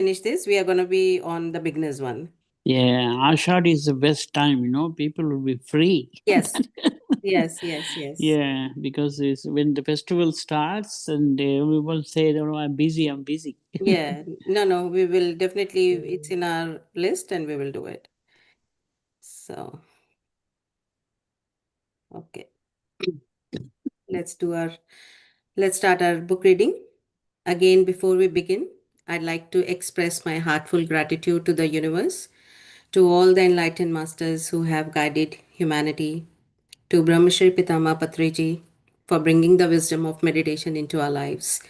finish this, we are going to be on the beginners one. Yeah, Ashad is the best time, people will be free. Yes, yes, yes, yes. Yeah, because it's when the festival starts and everyone say, oh, I'm busy, I'm busy. Yeah, no, no, we will definitely, it's in our list and we will do it. So, okay, let's do our, let's start our book reading. Again, before we begin, I'd like to express my heartful gratitude to the universe, to all the enlightened masters who have guided humanity, to Brahmashri Pitama Patriji for bringing the wisdom of meditation into our lives,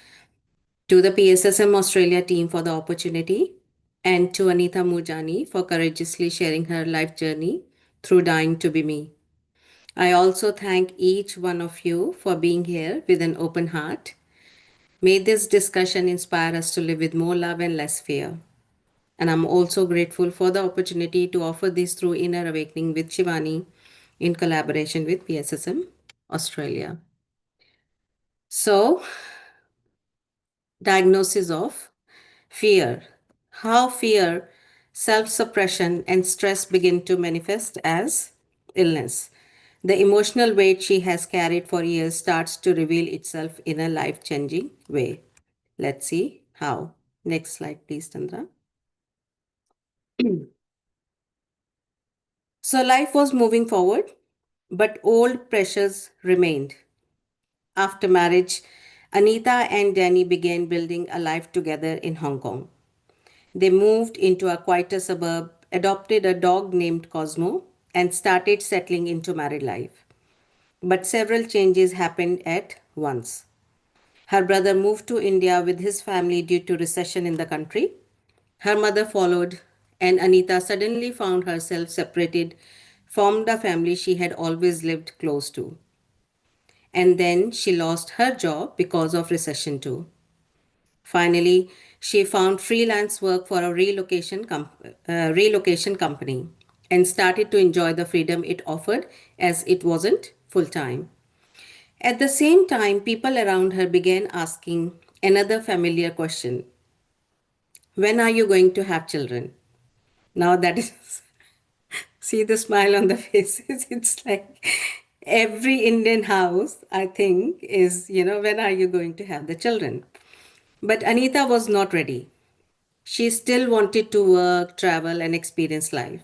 to the PSSM Australia team for the opportunity, and to Anita Moorjani for courageously sharing her life journey through dying to be me. I also thank each one of you for being here with an open heart. May this discussion inspire us to live with more love and less fear. And I'm also grateful for the opportunity to offer this through Inner Awakening with Shivani in collaboration with PSSM Australia. So, diagnosis of fear. How fear, self suppression, and stress begin to manifest as illness. The emotional weight she has carried for years starts to reveal itself in a life changing way. Let's see how. Next slide, please, Chandra. So life was moving forward, but old pressures remained. After marriage, Anita and Danny began building a life together in Hong Kong. They moved into a quieter suburb, adopted a dog named Cosmo, and started settling into married life. But several changes happened at once. Her brother moved to India with his family due to recession in the country. Her mother followed, and Anita suddenly found herself separated from the family she had always lived close to. And then she lost her job because of recession too. Finally, she found freelance work for a relocation company and started to enjoy the freedom it offered as it wasn't full time. At the same time, people around her began asking another familiar question: when are you going to have children? Now that is, see the smile on the faces. It's like every Indian house, I think, is, when are you going to have the children? But Anita was not ready. She still wanted to work, travel, and experience life.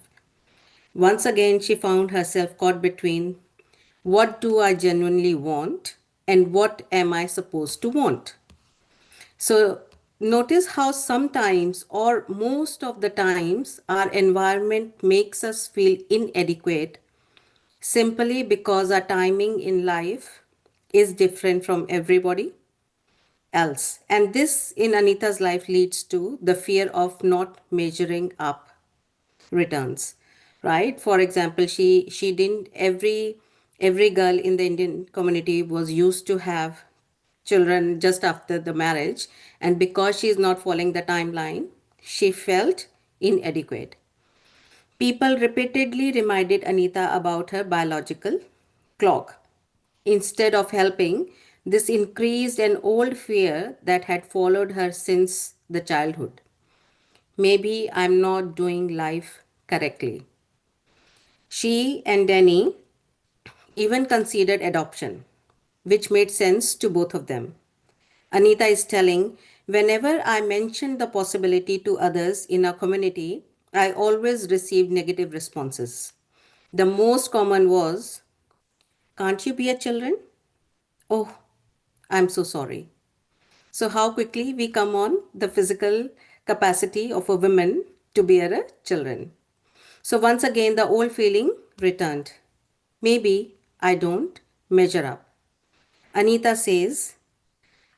Once again, she found herself caught between what do I genuinely want and what am I supposed to want? So, notice how sometimes, or most of the times, our environment makes us feel inadequate simply because our timing in life is different from everybody else. And this in Anita's life leads to the fear of not measuring up returns, right? For example, she didn't every girl in the Indian community was used to have children just after the marriage, and because she is not following the timeline, she felt inadequate. People repeatedly reminded Anita about her biological clock. Instead of helping, this increased an old fear that had followed her since the childhood. Maybe I'm not doing life correctly. She and Danny even considered adoption, which made sense to both of them. Anita is telling, whenever I mentioned the possibility to others in our community, I always received negative responses. The most common was, can't you be a children? Oh, I'm so sorry. So, how quickly we come on the physical capacity of a woman to bear a children. So, once again, the old feeling returned. Maybe I don't measure up. Anita says,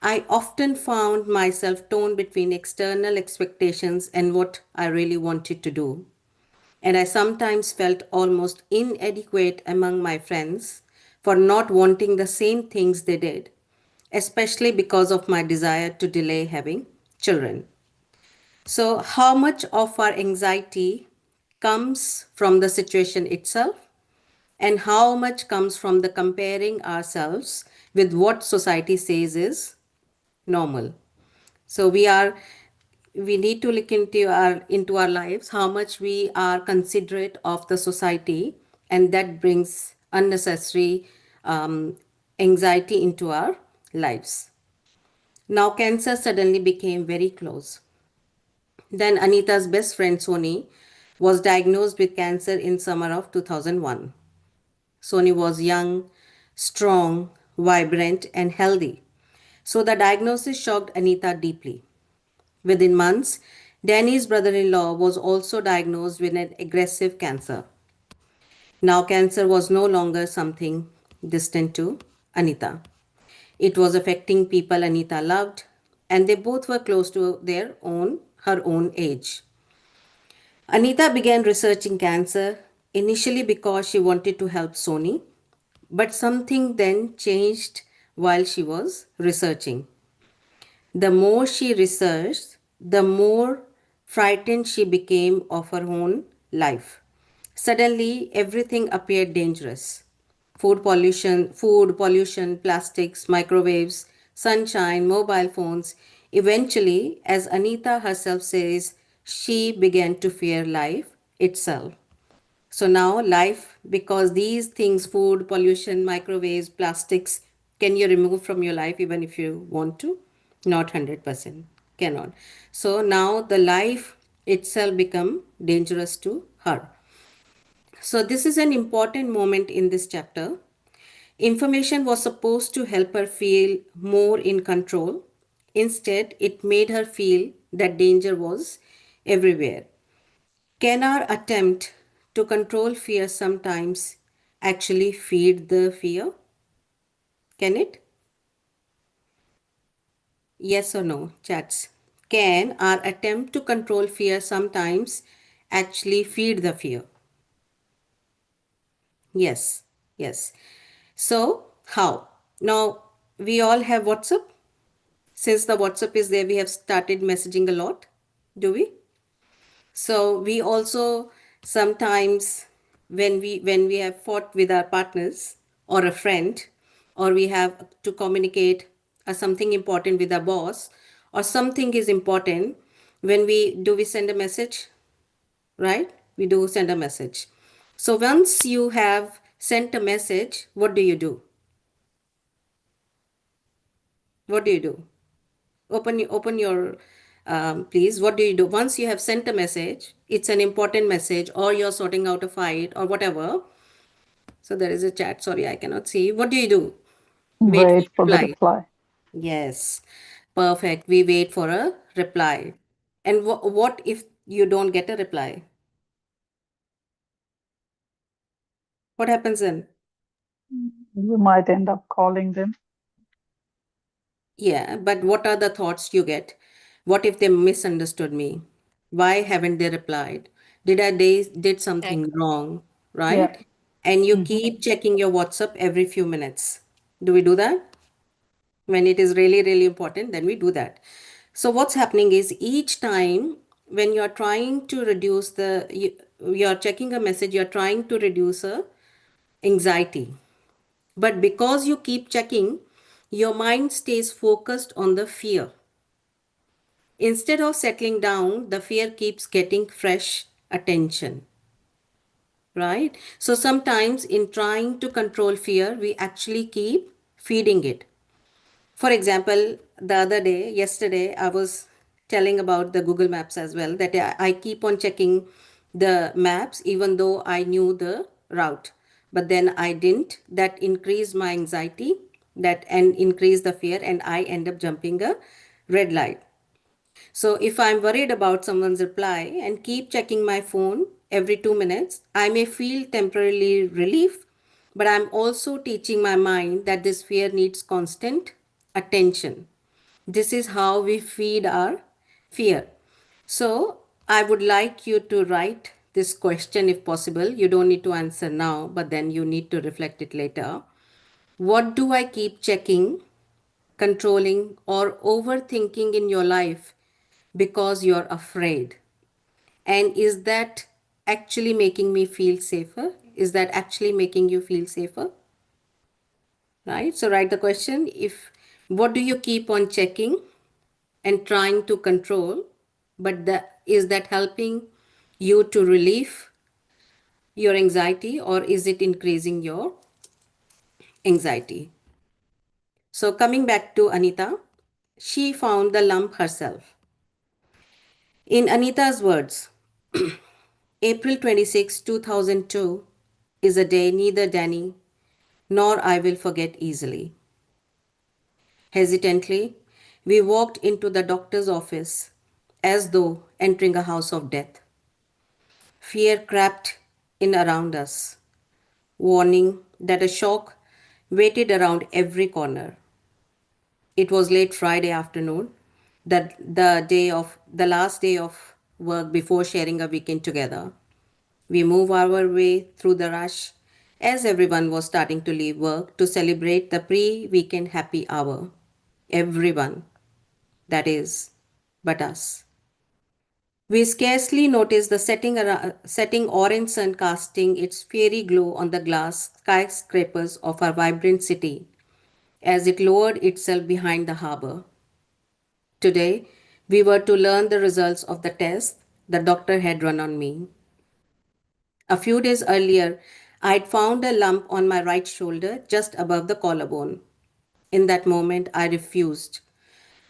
I often found myself torn between external expectations and what I really wanted to do. And I sometimes felt almost inadequate among my friends for not wanting the same things they did, especially because of my desire to delay having children. So, how much of our anxiety comes from the situation itself, and how much comes from the comparing ourselves with what society says is normal? So, we need to look into our lives, how much we are considerate of the society, and that brings unnecessary um, anxiety into our lives. Now cancer suddenly became very close. Then Anita's best friend Sony was diagnosed with cancer in summer of 2001. Sony was young, strong, vibrant, and healthy. So the diagnosis shocked Anita deeply. Within months, Danny's brother in law was also diagnosed with an aggressive cancer. Now, cancer was no longer something distant to Anita. It was affecting people Anita loved, and they both were close to her own age. Anita began researching cancer initially because she wanted to help Sony, but something then changed while she was researching. The more she researched, the more frightened she became of her own life. Suddenly, everything appeared dangerous. Food pollution, plastics, microwaves, sunshine, mobile phones. Eventually, as Anita herself says, she began to fear life itself. So now life, because these things, food, pollution, microwaves, plastics, can you remove from your life even if you want to? Not 100%. Cannot. So now the life itself become dangerous to her. So this is an important moment in this chapter. Information was supposed to help her feel more in control. Instead, it made her feel that danger was everywhere. Can our attempt to control fear sometimes actually feed the fear? Can it? Yes or no, chats. Can our attempt to control fear sometimes actually feed the fear? Yes, yes. So, how? Now, we all have WhatsApp. Since the WhatsApp is there, we have started messaging a lot. Do we? So we also sometimes, when we have fought with our partners or a friend, or we have to communicate something important with our boss, or something is important, when we send a message, right? We do send a message. So once you have sent a message, what do you do? What do you do? Open your please. What do you do once you have sent a message? It's an important message, or you're sorting out a fight or whatever. So there is a chat. Sorry, I cannot see. What do you do? Wait for Wait for the reply. reply. Yes, perfect. We wait for a reply. And what if you don't get a reply? What happens then? You might end up calling them. Yeah, but what are the thoughts you get? What if they misunderstood me? Why haven't they replied? Did something wrong, Yeah. right? And you Hmm. keep checking your WhatsApp every few minutes. Do we do that? When it is really, really important, then we do that. So what's happening is each time when you're trying to reduce you're checking a message, you're trying to reduce a anxiety. But because you keep checking, your mind stays focused on the fear. Instead of settling down, the fear keeps getting fresh attention, right? So sometimes in trying to control fear, we actually keep feeding it. For example, yesterday, I was telling about the Google Maps as well, that I keep on checking the maps even though I knew the route. But then I didn't. That increased my anxiety, that and increased the fear, and I end up jumping a red light. So if I'm worried about someone's reply and keep checking my phone every 2 minutes, I may feel temporarily relief, but I'm also teaching my mind that this fear needs constant attention. This is how we feed our fear. So I would like you to write this question if possible. You don't need to answer now, but then you need to reflect it later. What do I keep checking, controlling, or overthinking in your life because you're afraid? And is that actually making me feel safer? Is that actually making you feel safer? Right? So write the question, if what do you keep on checking and trying to control, But is that helping you to relieve your anxiety, or is it increasing your anxiety? So, coming back to Anita, she found the lump herself. In Anita's words, April 26, 2002 is a day neither Danny nor I will forget easily. Hesitantly, we walked into the doctor's office as though entering a house of death. Fear crept in around us, warning that a shock waited around every corner. It was late Friday afternoon, the last day of work before sharing a weekend together. We moved our way through the rush as everyone was starting to leave work to celebrate the pre-weekend happy hour. Everyone, that is, but us. We scarcely noticed the setting orange sun casting its fiery glow on the glass skyscrapers of our vibrant city as it lowered itself behind the harbor. Today, we were to learn the results of the test the doctor had run on me. A few days earlier, I'd found a lump on my right shoulder just above the collarbone. In that moment, I refused.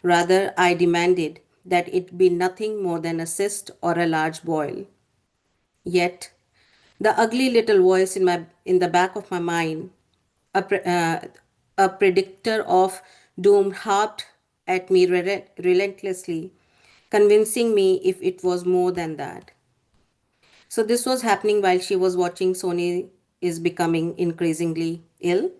Rather, I demanded that it be nothing more than a cyst or a large boil. Yet, the ugly little voice in the back of my mind, a, pre- uh, a predictor of doom, harped at me relentlessly, convincing me if it was more than that. So this was happening while she was watching Sony is becoming increasingly ill.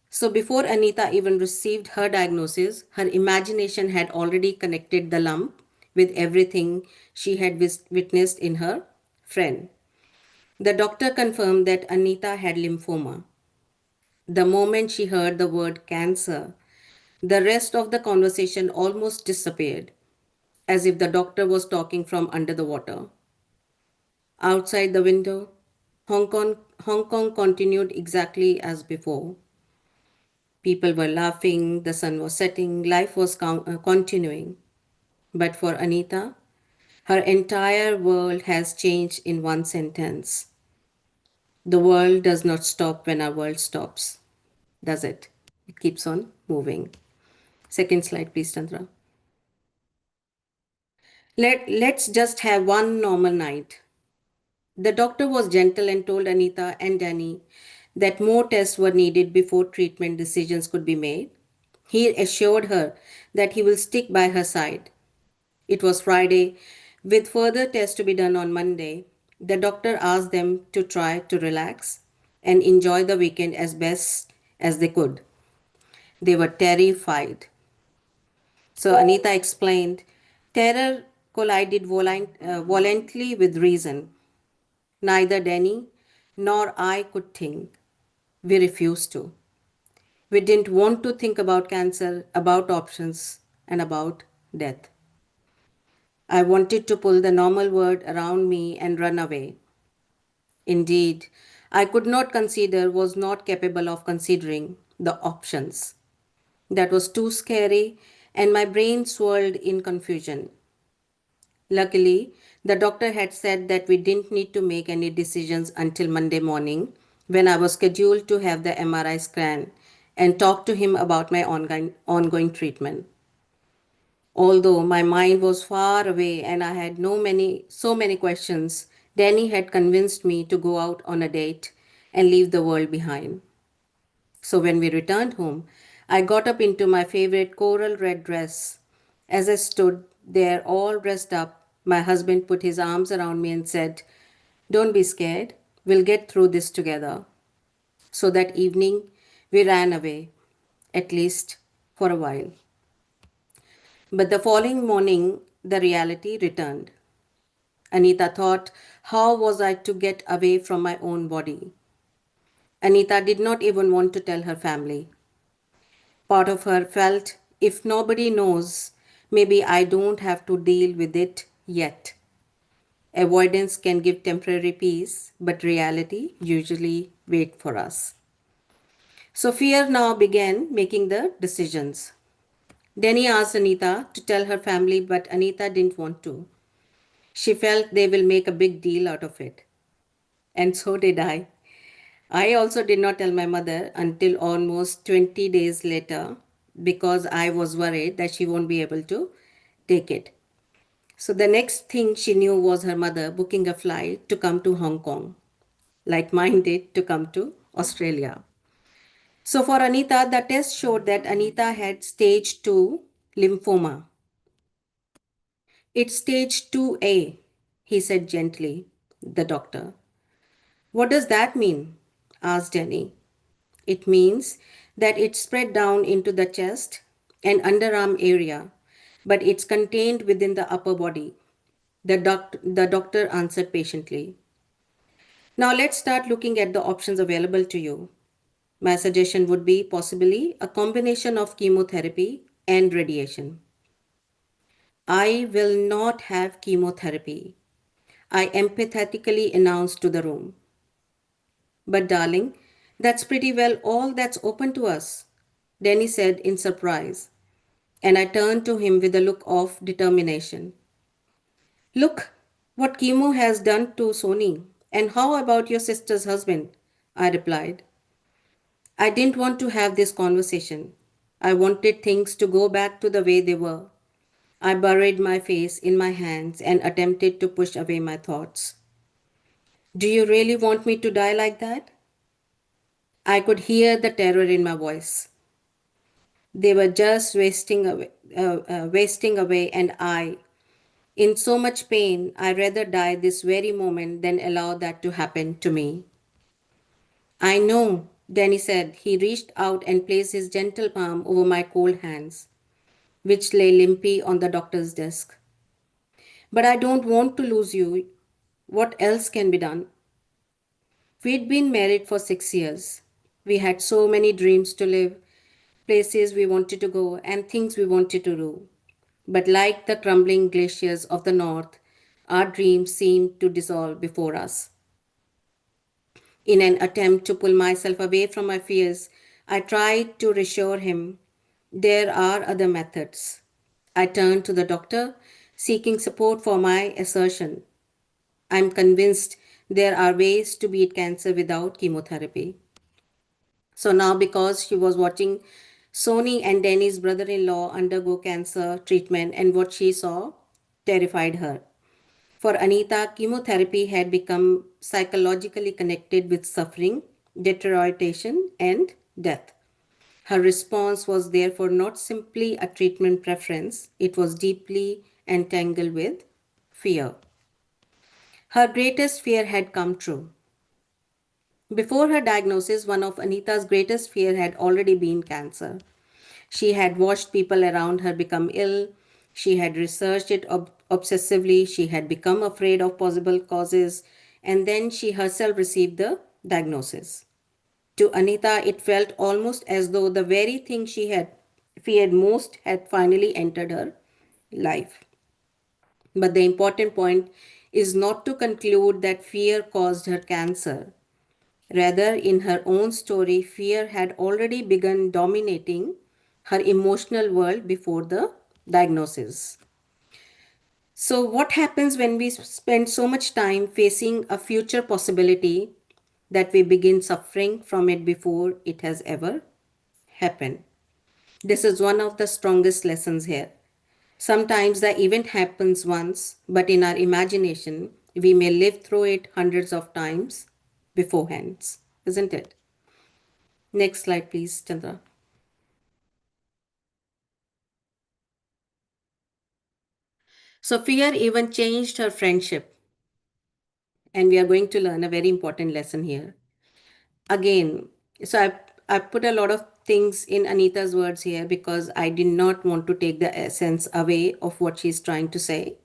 So before Anita even received her diagnosis, her imagination had already connected the lump with everything she had witnessed in her friend. The doctor confirmed that Anita had lymphoma. The moment she heard the word cancer, the rest of the conversation almost disappeared, as if the doctor was talking from under the water. Outside the window, Hong Kong continued exactly as before. People were laughing, the sun was setting, life was continuing. But for Anita, her entire world has changed in one sentence. The world does not stop when our world stops, does it? It keeps on moving. Second slide, please, Chandra. Let's just have one normal night. The doctor was gentle and told Anita and Danny that more tests were needed before treatment decisions could be made. He assured her that he will stick by her side. It was Friday, with further tests to be done on Monday. The doctor asked them to try to relax and enjoy the weekend as best as they could. They were terrified. So Anita explained terror collided violently with reason. Neither Danny nor I could think. We refused to. We didn't want to think about cancer, about options, and about death. I wanted to pull the normal world around me and run away. Indeed, I could not consider, was not capable of considering the options. That was too scary, and my brain swirled in confusion. Luckily, the doctor had said that we didn't need to make any decisions until Monday morning when I was scheduled to have the MRI scan and talk to him about my ongoing treatment. Although my mind was far away and I had so many questions, Danny had convinced me to go out on a date and leave the world behind. So when we returned home, I got up into my favorite coral red dress. As I stood there all dressed up, my husband put his arms around me and said, "Don't be scared. We'll get through this together." So that evening, we ran away, at least for a while. But the following morning, the reality returned. Anita thought, how was I to get away from my own body? Anita did not even want to tell her family. Part of her felt, if nobody knows, maybe I don't have to deal with it yet. Avoidance can give temporary peace, but reality usually waits for us. So fear now began making the decisions. Denny asked Anita to tell her family, but Anita didn't want to. She felt they will make a big deal out of it. And so did I. I also did not tell my mother until almost 20 days later because I was worried that she won't be able to take it. So the next thing she knew was her mother booking a flight to come to Hong Kong, like mine did to come to Australia. So for Anita, the test showed that Anita had stage 2 lymphoma. It's stage 2A, he said gently, the doctor. What does that mean? Asked Danny. It means that it's spread down into the chest and underarm area, but it's contained within the upper body. The doctor answered patiently. Now let's start looking at the options available to you. My suggestion would be possibly a combination of chemotherapy and radiation. I will not have chemotherapy, I empathetically announced to the room. But, darling, that's pretty well all that's open to us, Danny said in surprise, and I turned to him with a look of determination. Look what chemo has done to Sony, and how about your sister's husband? I replied. I didn't want to have this conversation. I wanted things to go back to the way they were. I buried my face in my hands and attempted to push away my thoughts. Do you really want me to die like that? I could hear the terror in my voice. They were just wasting away, and in so much pain, I rather die this very moment than allow that to happen to me. I know, Danny said. He reached out and placed his gentle palm over my cold hands, which lay limply on the doctor's desk. But I don't want to lose you. What else can be done? We'd been married for 6 years. We had so many dreams to live, places we wanted to go, and things we wanted to do. But like the crumbling glaciers of the north, our dreams seemed to dissolve before us. In an attempt to pull myself away from my fears, I tried to reassure him there are other methods. I turned to the doctor, seeking support for my assertion. I'm convinced there are ways to beat cancer without chemotherapy. So now, because she was watching Sony and Danny's brother in law undergo cancer treatment, and what she saw terrified her. For Anita, chemotherapy had become psychologically connected with suffering, deterioration, and death. Her response was therefore not simply a treatment preference, it was deeply entangled with fear. Her greatest fear had come true. Before her diagnosis, one of Anita's greatest fear had already been cancer. She had watched people around her become ill. She had researched it obsessively. She had become afraid of possible causes. And then she herself received the diagnosis. To Anita, it felt almost as though the very thing she had feared most had finally entered her life. But the important point is not to conclude that fear caused her cancer. Rather, in her own story, fear had already begun dominating her emotional world before the diagnosis. So, what happens when we spend so much time facing a future possibility that we begin suffering from it before it has ever happened? This is one of the strongest lessons here. Sometimes the event happens once, but in our imagination, we may live through it hundreds of times beforehand, isn't it? Next slide, please, Chandra. So, fear even changed her friendship, and we are going to learn a very important lesson here. Again, so I put a lot of things in Anita's words here because I did not want to take the essence away of what she's trying to say.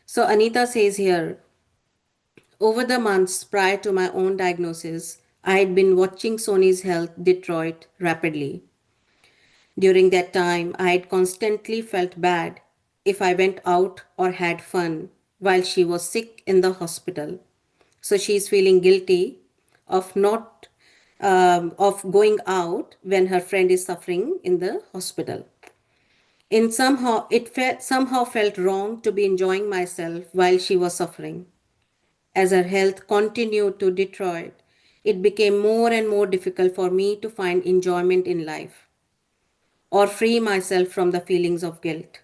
So, Anita says here, over the months prior to my own diagnosis, I had been watching Sony's health deteriorate rapidly. During that time, I had constantly felt bad if I went out or had fun while she was sick in the hospital. So she's feeling guilty of not of going out when her friend is suffering in the hospital. In somehow felt wrong to be enjoying myself while she was suffering. As her health continued to deteriorate, it became more and more difficult for me to find enjoyment in life or free myself from the feelings of guilt.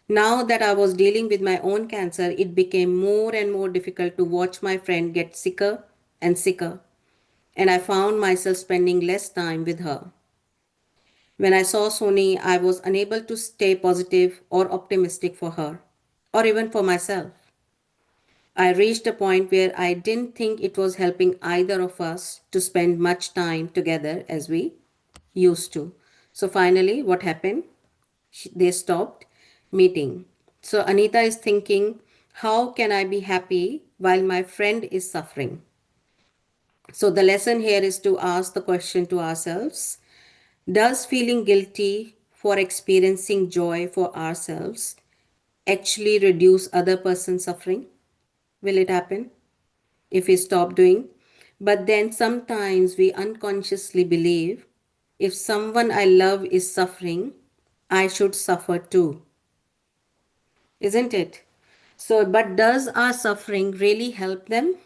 Now that I was dealing with my own cancer, it became more and more difficult to watch my friend get sicker and sicker, and I found myself spending less time with her. When I saw Sony, I was unable to stay positive or optimistic for her, or even for myself. I reached a point where I didn't think it was helping either of us to spend much time together as we used to. So finally, what happened? They stopped meeting. So Anita is thinking, how can I be happy while my friend is suffering? So the lesson here is to ask the question to ourselves: does feeling guilty for experiencing joy for ourselves actually reduce other person's suffering? Will it happen if we stop doing? But then sometimes we unconsciously believe, if someone I love is suffering, I should suffer too, isn't it? So, but does our suffering really help them?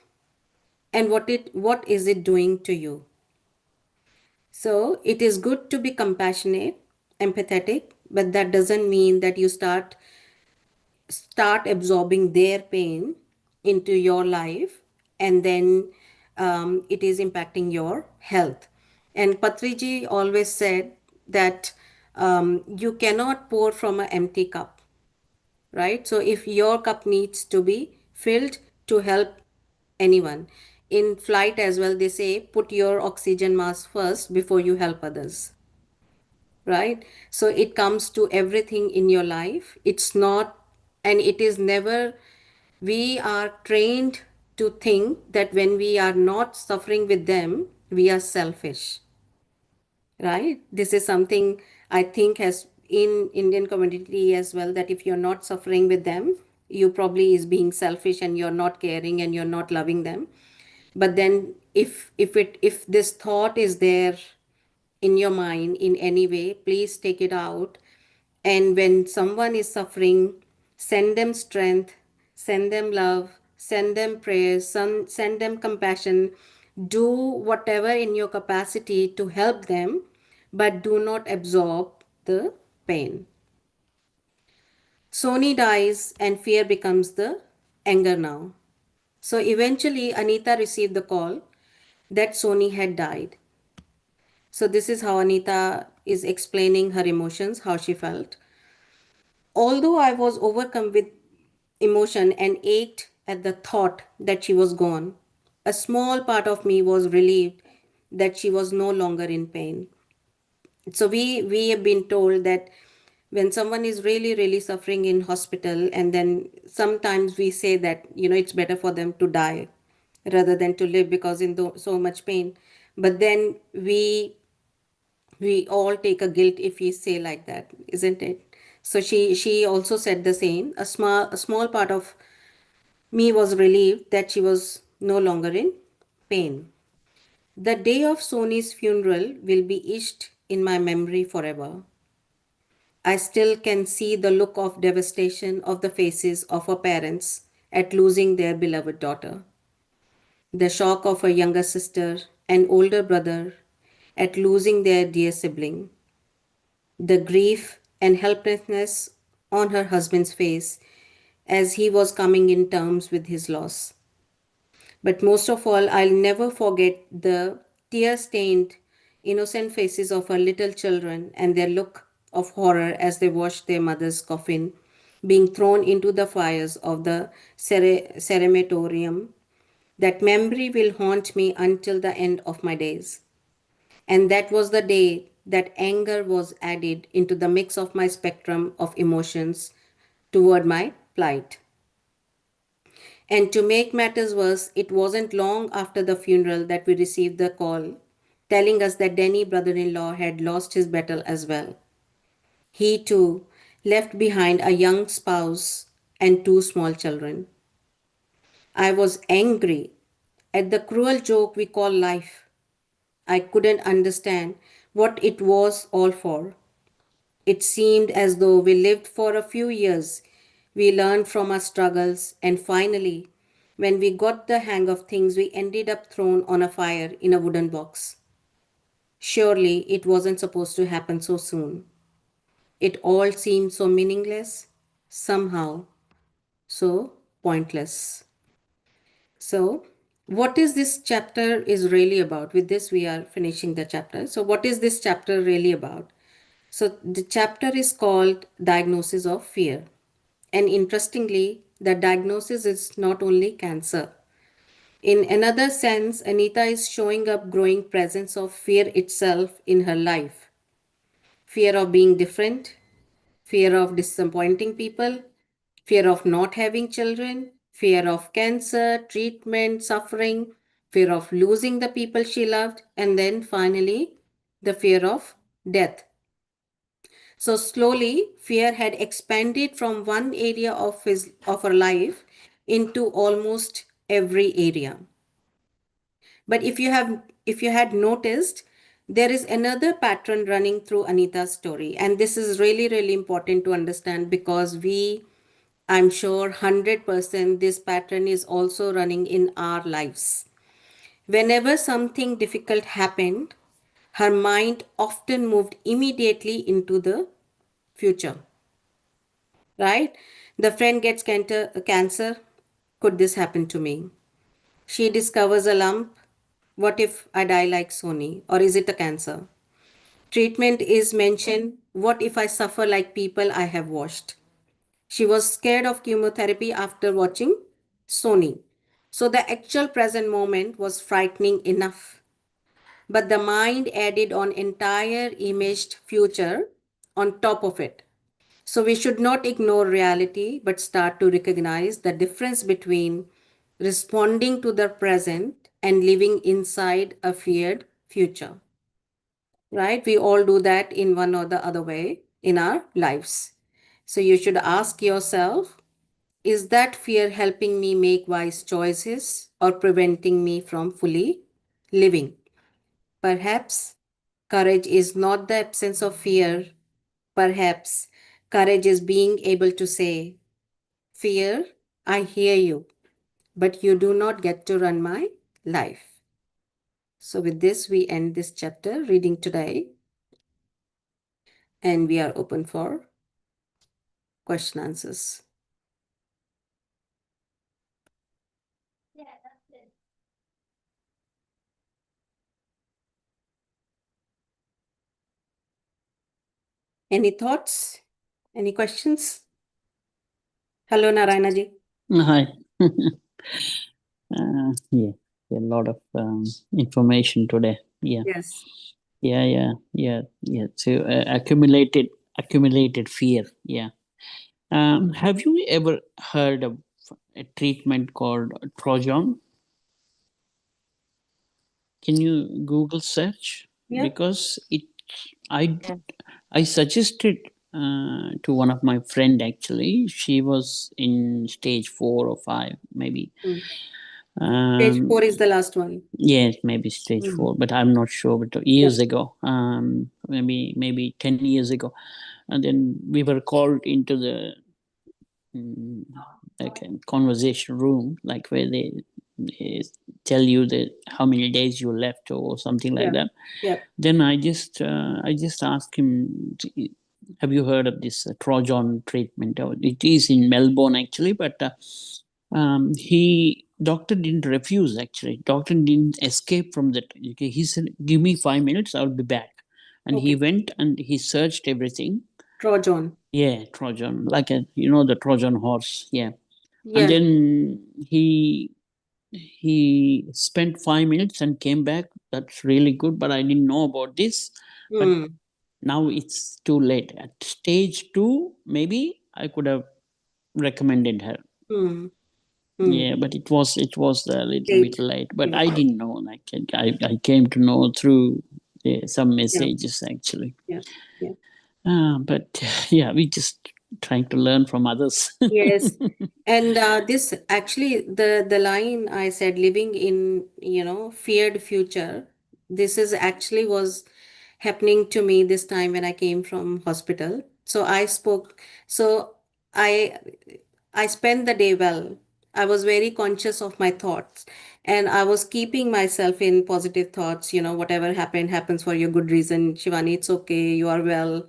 And what is it doing to you? So, it is good to be compassionate, empathetic, but that doesn't mean that you start absorbing their pain into your life, and then it is impacting your health. And Patriji always said that you cannot pour from an empty cup, right? So if your cup needs to be filled to help anyone. In flight as well, they say put your oxygen mask first before you help others, right? So it comes to everything in your life. It's not, and it is never, we are trained to think that when we are not suffering with them, we are selfish, right? This is something I think has in Indian community as well, that if you're not suffering with them, you probably is being selfish and you're not caring and you're not loving them. But then if this thought is there in your mind in any way, please take it out. And when someone is suffering, send them strength, send them love, send them prayers, send them compassion. Do whatever in your capacity to help them, but do not absorb the pain. Sony dies and fear becomes the anger now. So eventually, Anita received the call that Sony had died. So this is how Anita is explaining her emotions, how she felt. Although I was overcome with emotion and ached at the thought that she was gone, a small part of me was relieved that she was no longer in pain. So we have been told that when someone is really suffering in hospital, and then sometimes we say that it's better for them to die rather than to live because in so much pain. But then we all take a guilt if we say like that, isn't it? So she also said the same. A small part of me was relieved that she was no longer in pain. The day of Sony's funeral will be etched in my memory forever. I still can see the look of devastation of the faces of her parents at losing their beloved daughter, the shock of her younger sister and older brother at losing their dear sibling, the grief and helplessness on her husband's face as he was coming in terms with his loss. But most of all, I'll never forget the tear stained, innocent faces of her little children and their look of horror as they watched their mother's coffin being thrown into the fires of the crematorium. That memory will haunt me until the end of my days. And that was the day that anger was added into the mix of my spectrum of emotions toward my plight. And to make matters worse, it wasn't long after the funeral that we received the call telling us that Danny, brother in law, had lost his battle as well. He too left behind a young spouse and two small children. I was angry at the cruel joke we call life. I couldn't understand what it was all for. It seemed as though we lived for a few years. We learned from our struggles, and finally, when we got the hang of things, we ended up thrown on a fire in a wooden box. Surely it wasn't supposed to happen so soon. It all seemed so meaningless, somehow so pointless. So, what is this chapter is really about? With this, we are finishing the chapter. So, what is this chapter really about? So, the chapter is called Diagnosis of Fear. And interestingly, the diagnosis is not only cancer. In another sense, Anita is showing up growing presence of fear itself in her life. Fear of being different, fear of disappointing people, fear of not having children, fear of cancer, treatment, suffering, fear of losing the people she loved, and then finally, the fear of death. So slowly, fear had expanded from one area of her life into almost every area. But if you had noticed, there is another pattern running through Anita's story, and this is really important to understand because I'm sure 100% this pattern is also running in our lives. Whenever something difficult happened, her mind often moved immediately into the future, right? The friend gets cancer. Could this happen to me? She discovers a lump. What if I die like Sony? Or is it a cancer? Treatment is mentioned. What if I suffer like people I have watched? She was scared of chemotherapy after watching Sony. So the actual present moment was frightening enough. But the mind added on entire imaged future on top of it. So we should not ignore reality, but start to recognize the difference between responding to the present and living inside a feared future. Right? We all do that in one or the other way in our lives. So you should ask yourself, is that fear helping me make wise choices or preventing me from fully living? Perhaps courage is not the absence of fear. Perhaps courage is being able to say, fear, I hear you, but you do not get to run my life. So, with this, we end this chapter reading today, and we are open for question answers. Any thoughts? Any questions? Hello, Narayana ji. Hi. Yeah, a lot of information today. Yeah, Yes. yeah. So accumulated fear. Yeah. Have you ever heard of a treatment called Trojan? Can you Google search? Yeah. Because I Yeah. I suggested to one of my friend actually. She was in stage 4 or 5, maybe. Mm. Page Um, 4 is the last one. yes, maybe stage Mm. 4, but I'm not sure. But Yeah. years ago, maybe 10 years ago, and then we were called into the mm, like a conversation room, like where they tell you that how many days you left or something like Yeah. that. Yeah. Then I just asked him, have you heard of this Trojan treatment? It is in Melbourne actually, but he doctor didn't refuse actually. Doctor didn't escape from that. Okay, he said, "Give me 5 minutes, I'll be back." And he Okay. went and he searched everything. Trojan. Yeah, Trojan, like the Trojan horse. Yeah, and Yeah. then he spent 5 minutes and came back. That's really good, but I didn't know about this. But Mm. now it's too late. At stage 2, maybe I could have recommended her. Mm. Mm. Yeah, but it was a little bit Late. late. But Yeah. I didn't know. Like I came to know through some Yeah. messages actually. Yeah. Yeah. But yeah, we just trying to learn from others. Yes. And this actually the line I said living in feared future, this is actually was happening to me this time when I came from hospital. So I spoke, so I I spent the day well. I was very conscious of my thoughts and I was keeping myself in positive thoughts, whatever happened happens for your good reason. Shivani, it's okay, you are well.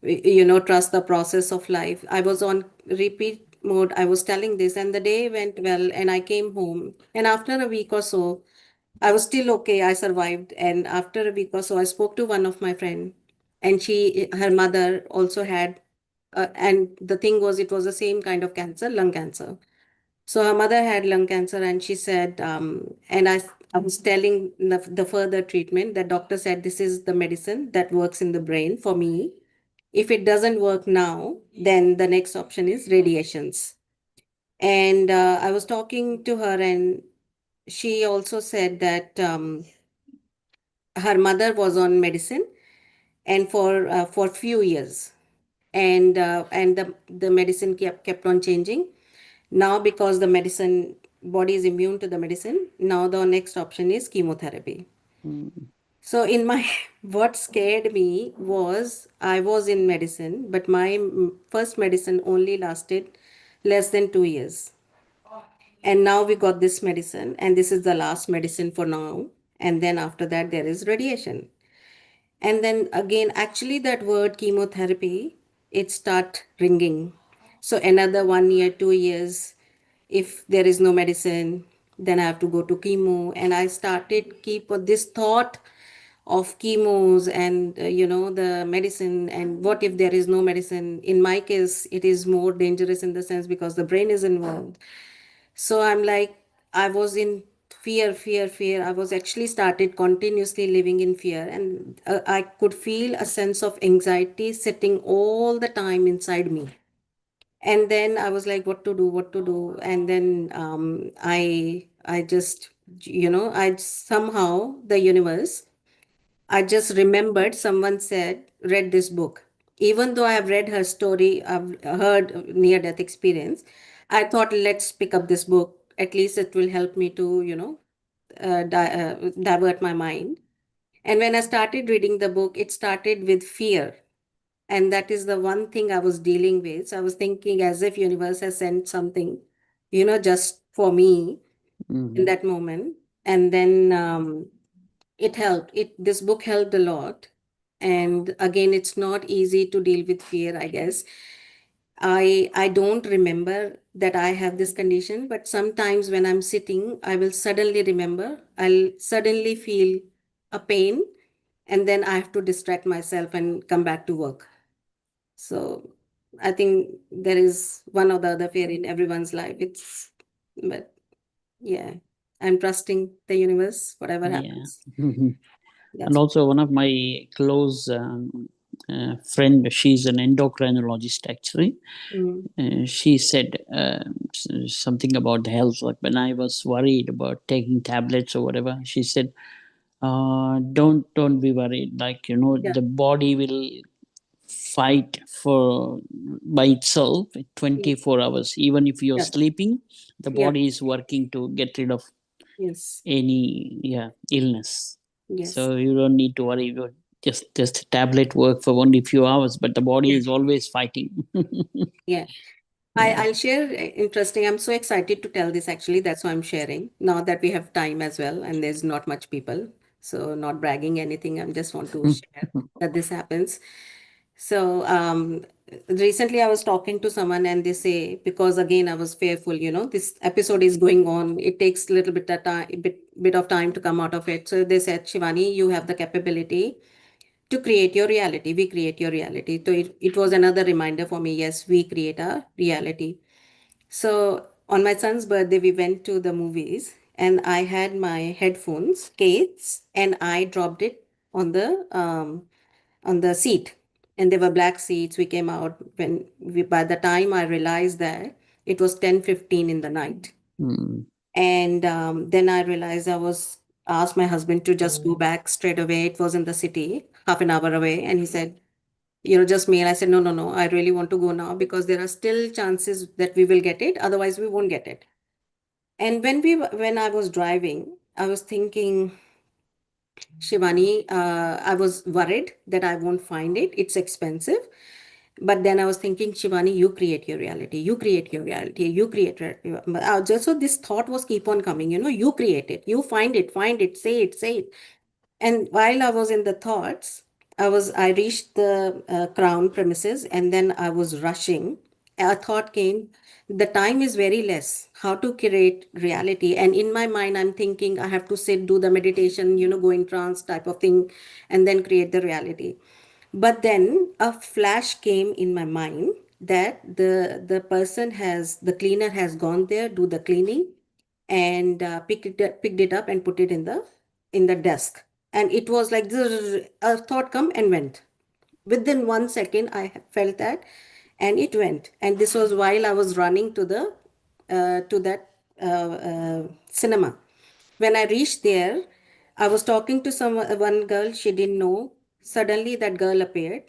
Trust the process of life. I was on repeat mode. I was telling this and the day went well and I came home. And after a week or so, I was still okay. I survived. And after a week or so, I spoke to one of my friend, and her mother also had, and the thing was, it was the same kind of cancer, lung cancer. So her mother had lung cancer, and she said, and I was telling the further treatment. The doctor said this is the medicine that works in the brain for me. If it doesn't work now, then the next option is radiations. And I was talking to her, and she also said that her mother was on medicine and for few years, and the medicine kept on changing. Now because the medicine body is immune to the medicine, now the next option is chemotherapy. mm, So in my what scared me was I was in medicine, but my first medicine only lasted less than 2 years. And now we got this medicine, and this is the last medicine for now. And then after that, there is radiation. And then again, actually, that word chemotherapy, it start ringing. So another 1 year, 2 years, if there is no medicine, then I have to go to chemo. And I started keep this thought of chemos and the medicine, and what if there is no medicine. In my case, it is more dangerous in the sense because the brain is involved. So I'm like, I was in fear, fear, fear. I was actually started continuously living in fear, and I could feel a sense of anxiety sitting all the time inside me. And then I was like, what to do, what to do? And then I just, I somehow, the universe, I just remembered someone said, read this book. Even though I have read her story, I've heard near death experience, I thought, let's pick up this book. At least it will help me to, divert my mind. And when I started reading the book, it started with fear. And that is the one thing I was dealing with. So I was thinking as if universe has sent something, just for me in mm, that moment. And then it helped. This book helped a lot. And again, it's not easy to deal with fear, I guess. I don't remember that I have this condition, but sometimes when I'm sitting, I will suddenly remember. I'll suddenly feel a pain, and then I have to distract myself and come back to work. So I think there is one or the other fear in everyone's life. But yeah, I'm trusting the universe, whatever yeah. happens. And That's also one of my close friend, she's an endocrinologist actually. mm, She said something about the health. Like when I was worried about taking tablets or whatever, she said, don't be worried. Like yeah, the body will fight for by itself yes, 24 hours. Even if you're yeah, sleeping, the yeah, body is working to get rid of yes, any illness. yes, So you don't need to worry. Just tablet work for only few hours, but the body yeah, is always fighting. yeah. Yeah. I'll share interesting. I'm so excited to tell this actually. That's why I'm sharing. Now that we have time as well, and there's not much people. So not bragging anything. I just want to share that this happens. So recently I was talking to someone and they say, because again I was fearful, this episode is going on. It takes a little bit of time, bit of time to come out of it. So they said, Shivani, you have the capability to create your reality. We create your reality. So it was another reminder for me. Yes, we create our reality. So on my son's birthday, we went to the movies and I had my headphones case and I dropped it on the seat. And there were black seats. We came out by the time I realized that it was 10:15 in the night. Mm, And then I realized I was asked my husband to just go back straight away. It was in the city, half an hour away. And he said, just mail. I said, no, no, no. I really want to go now because there are still chances that we will get it. Otherwise, we won't get it. And when I was driving, I was thinking, Shivani, I was worried that I won't find it. It's expensive. But then I was thinking, Shivani, you create your reality. You create your reality. You create. Just so this thought was keep on coming. You create it. You find it. Say it. Say it. And while I was in the thoughts, I reached the crown premises, and then I was rushing. A thought came, the time is very less. How to create reality? And in my mind, I'm thinking I have to sit, do the meditation, go in trance type of thing, and then create the reality. But then a flash came in my mind that the cleaner has gone there, do the cleaning, and picked it up and put it in the desk. And it was like a thought come and went. Within 1 second, I felt that, and it went. And this was while I was running to that cinema. When I reached there, I was talking to one girl she didn't know. Suddenly, that girl appeared.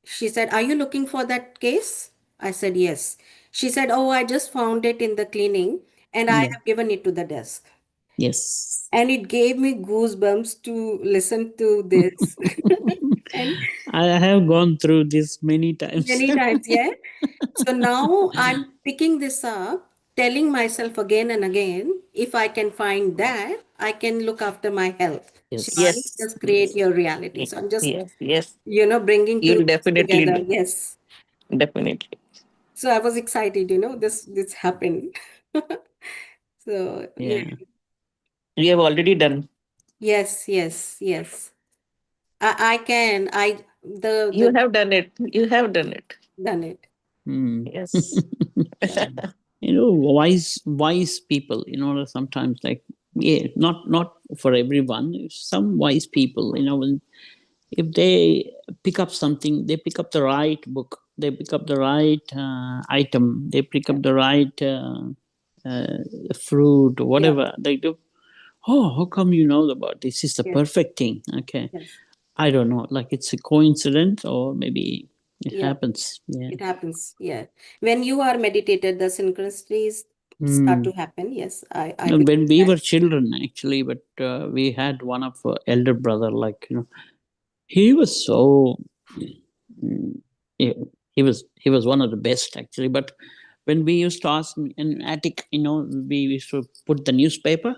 She said, "Are you looking for that case?" I said, "Yes." She said, "Oh, I just found it in the cleaning, and I Yeah. have given it to the desk." Yes. And it gave me goosebumps to listen to this. And I have gone through this many times. many times, yeah. So now I'm picking this up, telling myself again and again, if I can find that, I can look after my health. Yes. Shivani, Yes, just create yes, your reality. So I'm just, yes, yes. bringing two You'll things definitely together. do. Yes. Definitely. So I was excited, this happened. So yeah. Yeah. You have already done. Yes, yes, yes. I can. You The have done it. You have done it. done it. Hmm. Yes. Wise people, sometimes, like, yeah, not for everyone. Some wise people, when if they pick up something, they pick up the right book, they pick up the right item, they pick up the right uh, fruit or Yeah. whatever they do. Oh, how come you know about this? Is the Yes. perfect thing. Okay. Yes. I don't know, like it's a coincidence or maybe it Yeah. happens. Yeah. It happens. Yeah. When you are meditated, the synchronicities start Hmm. to happen. Yes. I And believe when we that. were children, actually, but we had one of elder brother, like, he was so, mm, he, he was one of the best, actually. But when we used to ask in attic, we used to put the newspaper.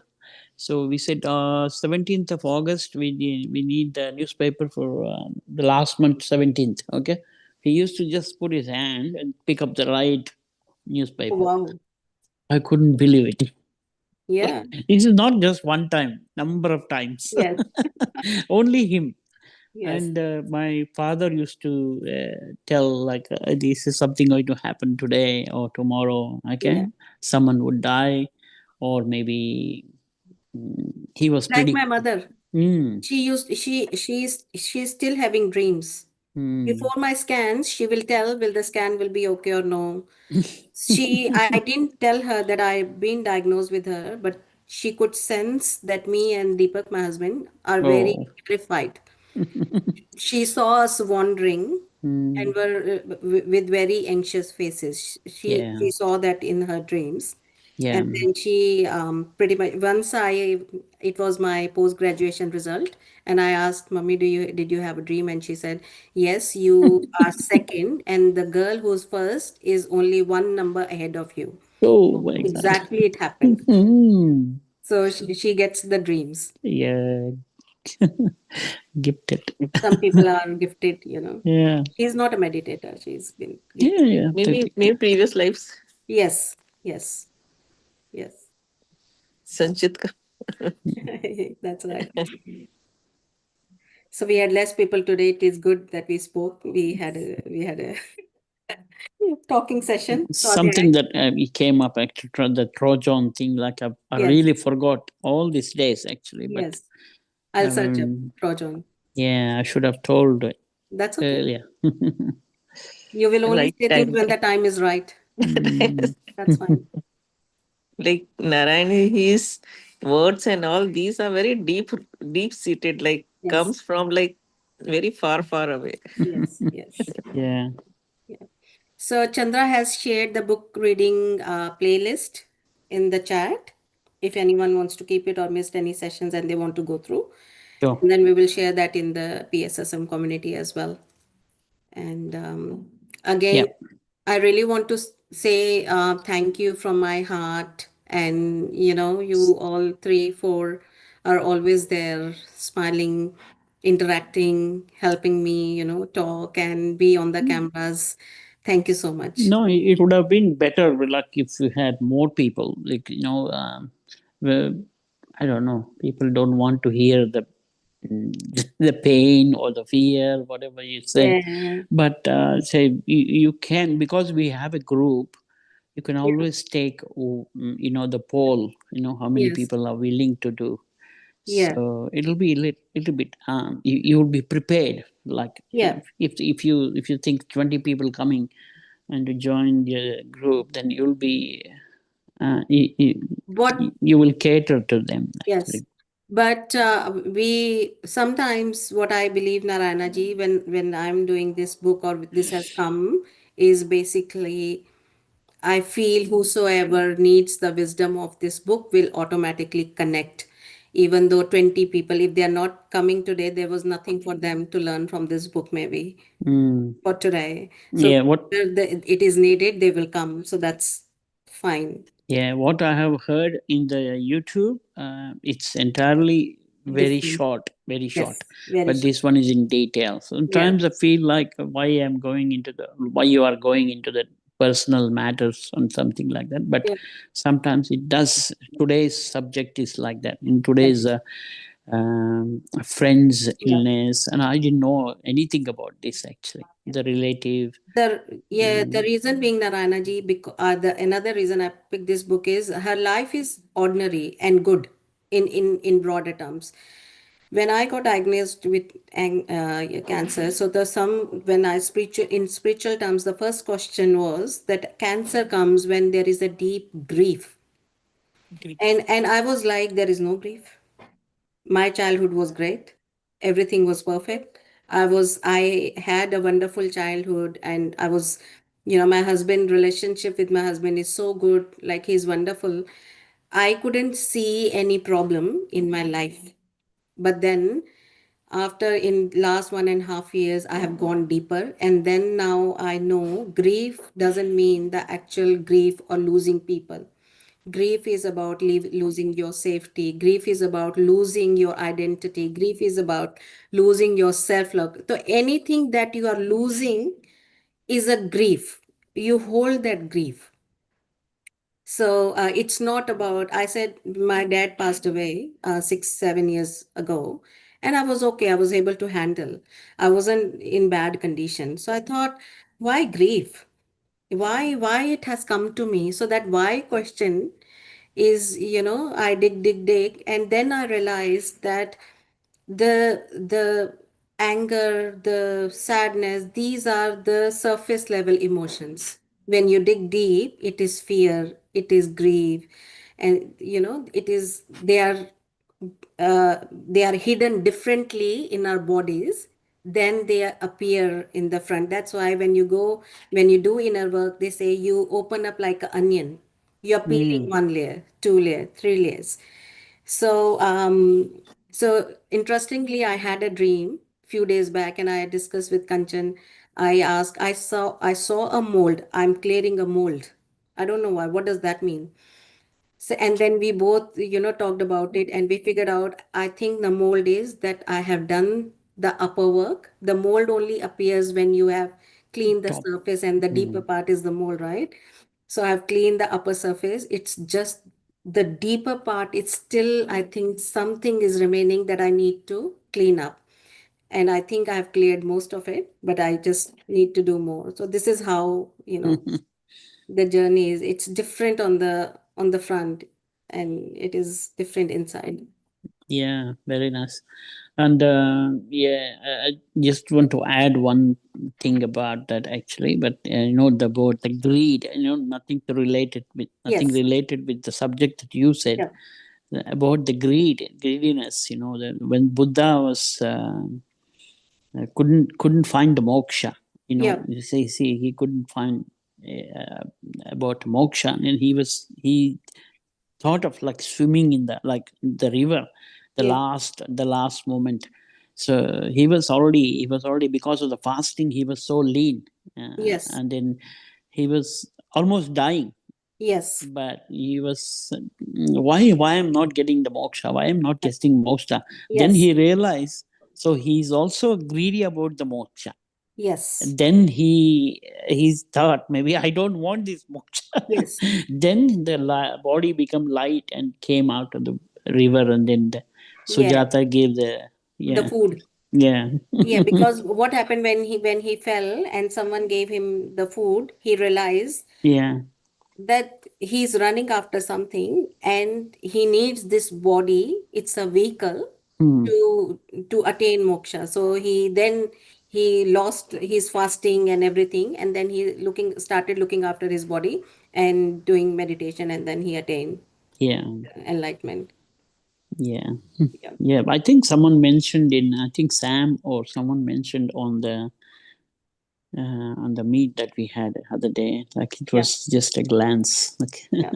So we said, 17th of August, we need the newspaper for the last month, 17th. Okay. He used to just put his hand and pick up the right Oh, newspaper. wow. I couldn't believe it. Yeah. This is not just one time, number of times. Yes. Only him. Yes. And my father used to tell, like, this is something going to happen today or tomorrow. Yeah. Okay. Someone would die, or maybe he was Like pretty. my mother. Mm, She's still having dreams. mm. Before my scans, she will tell will the scan will be okay or no. I didn't tell her that I've been diagnosed with her, but she could sense that me and Deepak, my husband, are very Oh. terrified. She saw us wandering and Mm, were with very anxious faces. yeah. She saw that in her dreams. Yeah. And then she pretty much once it was my post graduation result, and I asked, "Mummy, did you have a dream?" And she said, "Yes, you are second, and the girl who's first is only one number ahead of you." Oh my God. Exactly, it happened. Mm, So she gets the dreams. yeah. Gifted. Some people are gifted. Yeah. She's not a meditator. She's been Yeah. gifted. Yeah. Maybe previous lives. Yes, yes, yes. Sanchit ka. That's right. So we had less people today. It is good that we spoke. We had a talking session. Thought, yeah. Something that we came up, actually, the Trojan thing, like I Yes, really forgot all these days, actually. But yes. I'll search up um, Trojan. yeah, I should have told That's okay. earlier. You will only Right say things time. when the time is right. Mm. That's fine. Like Narayan, his words and all these are very deep seated, like Yes, comes from like very far, far away. yes, yes. Yeah. Yeah. So Chandra has shared the book reading playlist in the chat. If anyone wants to keep it or missed any sessions and they want to go through. Sure. And then we will share that in the PSSM community as well. And again, Yeah. I really want to say thank you from my heart. And you all three, four are always there, smiling, interacting, helping me, talk and be on the cameras. Thank you so much. No, it would have been better, like if you had more people. Like well, I don't know. People don't want to hear the pain or the fear, whatever you say. Yeah, But say you can, because we have a group. You can yeah, always take the poll. How many yes, people are willing to do. yeah, So it'll be a little bit. You will be prepared. Like yeah. if you think 20 people coming and to join the group, then you'll be What you will cater to them Yes, actually. but we sometimes what I believe, Narayana ji, when I'm doing this book or this has come, is basically I feel whosoever needs the wisdom of this book will automatically connect. Even though 20 people, if they are not coming today, there was nothing for them to learn from this book, maybe Mm. for today. So Yeah, what where it is needed, they will come. So that's fine. Yeah, what I have heard in the YouTube, it's entirely Different. very short. Yes, very But sure. this one is in detail. Yeah. Sometimes I feel like why you are going into the personal matters and something like that. But Yeah. sometimes it does. Today's subject is like that. In today's Yes. friend's Yeah. illness, and I didn't know anything about this actually. The relative. The reason being Narayana ji, because the another reason I picked this book is her life is ordinary and good in broader terms. When I got diagnosed with cancer, so the some when I spiritual in spiritual terms, the first question was that cancer comes when there is a deep grief, and I was like, there is no grief. My childhood was great. Everything was perfect. I had a wonderful childhood, and my husband relationship with my husband is so good. Like, he's wonderful. I couldn't see any problem in my life. But then after in last 1.5 years, I have gone deeper. And then now I know grief doesn't mean the actual grief or losing people. Grief is about losing your safety. Grief is about losing your identity. Grief is about losing your self love. So anything that you are losing is a grief. You hold that grief. So it's not about, I said, my dad passed away 6, 7 years ago, and I was okay. I was able to handle. I wasn't in bad condition. So I thought, why grief? Why it has come to me? So that why question is, I dig, and then I realized that the anger, the sadness, these are the surface level emotions. When you dig deep, it is fear, it is grief, and it is they are hidden differently in our bodies, then they appear in the front. That's why when you do inner work, they say you open up like an onion. You're peeling Mm. one layer, two layer, three layers. So, interestingly, I had a dream few days back, and I discussed with Kanchan. I saw a mold. I'm clearing a mold. I don't know why. What does that mean? So, and then we both, talked about it, and we figured out, I think the mold is that I have done the upper work. The mold only appears when you have cleaned the Top. surface, and the deeper Mm. part is the mold, right? So I've cleaned the upper surface. It's just the deeper part. It's still, I think something is remaining that I need to clean up. And I think I've cleared most of it, but I just need to do more. So this is how, the journey is. It's different on the front, and it is different inside. Yeah, very nice. And yeah, I just want to add one thing about that actually. But about the greed. Nothing Yes. related with the subject that you said Yeah. about the greediness. That when Buddha was couldn't find the moksha. Yeah. You see, he couldn't find uh, about moksha, and he thought of like swimming in the river, the Yeah. last moment. So he was already because of the fasting, he was so lean, Yes. and then he was almost dying. Yes. But he was, why I'm not getting the moksha, why I'm not getting moksha. Then Yes. he realized, so he's also greedy about the moksha. Yes. Then he's thought, maybe I don't want this moksha. Yes. Then the body become light and came out of the river, and then the Yeah. Sujata gave the, The yeah, food. yeah. Yeah, because what happened when he fell and someone gave him the food, he realized Yeah. that he's running after something and he needs this body. It's a vehicle Hmm. to attain moksha. So he lost his fasting and everything, and then he started looking after his body and doing meditation, and then he attained Yeah. enlightenment. Yeah. Yeah. Yeah. I think someone mentioned I think Sam or someone mentioned on the meet that we had the other day, like it Yeah. was just a glance. Like, Yeah.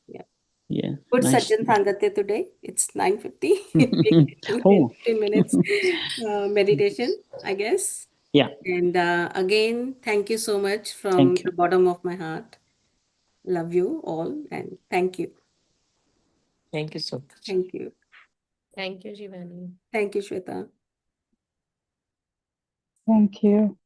Yeah. yeah. Good Nice. Sajjan Sangatya today. It's 9:50. We can do Oh, 15 minutes meditation, I guess. yeah. And again, thank you so much from Thank you. the bottom of my heart. Love you all and thank you. Thank you so much. Thank you. Thank you, Shivani. Thank you, Shweta. Thank you.